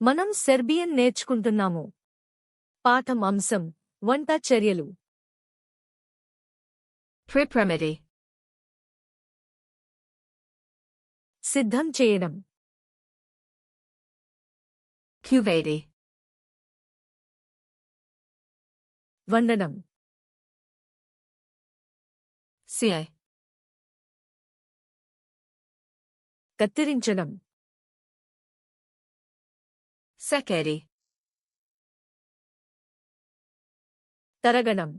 మనం సెర్బియన్ నేర్చుకుంటున్నాము. పాఠం అంశం వంట చర్యలు. Pripremiti. సిద్ధం చేయడం. Kuvati. వండడం. Cie. కత్తిరించడం. Sekeri. తరగడం.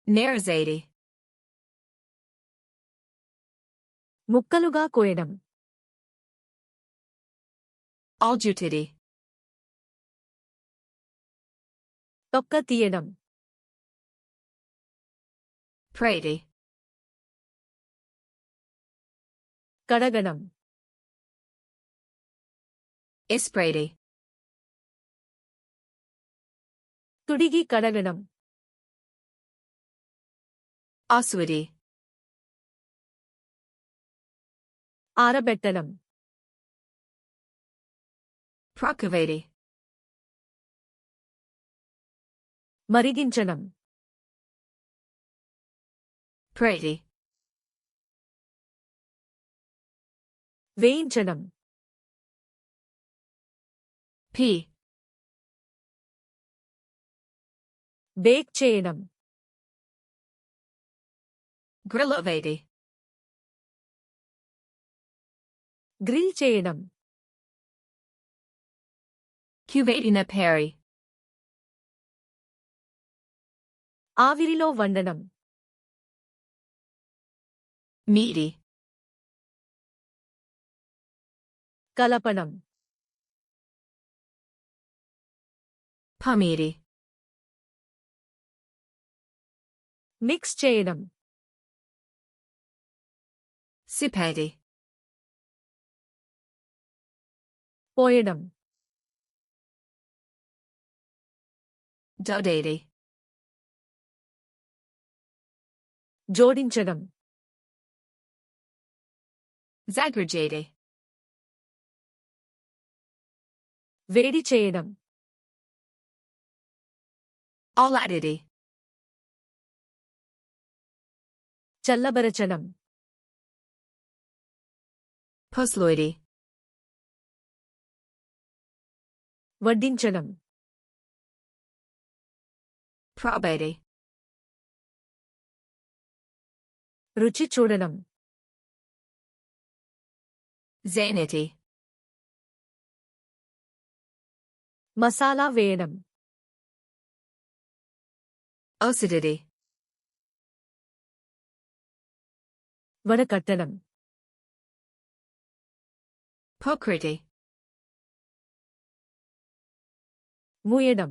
Nerzati. ముక్కలుగా కోయడం. Aljutiti. తొక్క తీయడం. Prati. కడగడం. Isprati. తుడిగి కడగడం. Aswati. ఆరబెట్టడం. Prakavati. మరిగించడం. Prati. వేయించడం. P. బేక్ చేయడం. Grillovati. గ్రిల్ చేయడం. Kuvatina peri. ఆవిరిలో వండడం. Meaty. కలపడం. Pumiti. మిక్స్ చేయడం. Sipati. పోయడం. Dodati. జోడించడం. Zagrajati. వేడి చేయడం. Alatiti. చల్లబరచడం. Pusloidi. వడ్డించడం. Probati. రుచి చూడడం. Zaniti. మసాలా వేయడం. Osiditi. వడకట్టడం. Pokriti. మూయడం.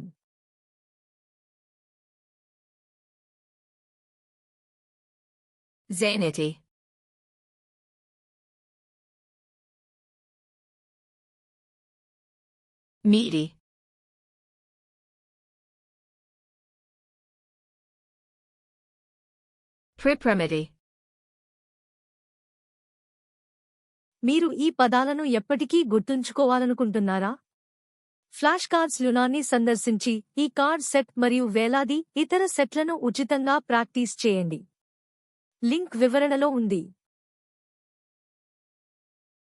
Zaniti. Meaty. Pripremiti. మీరు ఈ పదాలను ఎప్పటికీ గుర్తుంచుకోవాలనుకుంటున్నారా? ఫ్లాష్ కార్డ్స్ లునాన్ని సందర్శించి ఈ కార్డ్ సెట్ మరియు వేలాది ఇతర సెట్లను ఉచితంగా ప్రాక్టీస్ చేయండి. లింక్ వివరణలో ఉంది.